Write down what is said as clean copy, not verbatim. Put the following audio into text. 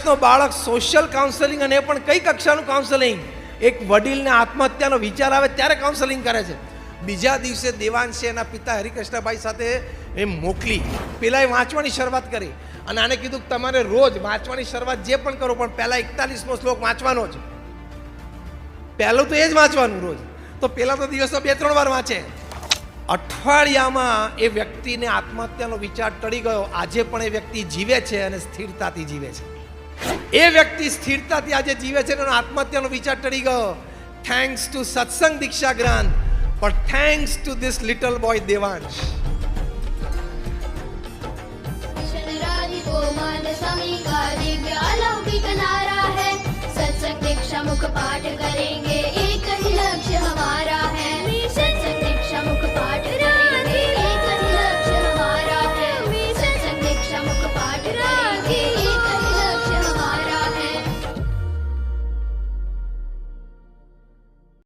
વર્ષનો બાળક social counselling, અને એ પણ કઈ કક્ષાનું કાઉન્સેલિંગ? એક વડીલને આત્મહત્યાનો વિચાર આવે ત્યારે કાઉન્સેલિંગ કરે છે. બીજા દિવસે દેવાંશે એના પિતા હરિકૃષ્ણભાઈ સાથે એ મોકલી, પેલાએ વાંચવાની શરૂઆત કરી અને આને કીધું કે તમારે રોજ વાંચવાની શરૂઆત જે પણ કરો, પણ પહેલા 41મો શ્લોક વાંચવાનો જ. પહેલું તો એ જ વાંચવાનું રોજ. તો પેલા તો દિવસમાં 2-3 વાર વાંચે. અઠવાડિયામાં એ વ્યક્તિને આત્મહત્યાનો વિચાર ટળી ગયો. આજે પણ એ વ્યક્તિ જીવે છે અને સ્થિરતાથી જીવે છે. એ વ્યક્તિ સ્થિરતાથી આજે જીવે છે અને આત્મહત્યાનો વિચાર ટળી ગયો. થેન્ક્સ ટુ સત્સંગ દીક્ષા ગ્રંથ, પણ thanks to this little boy Devansh. शनरादि को मान स्वामी का दिव्य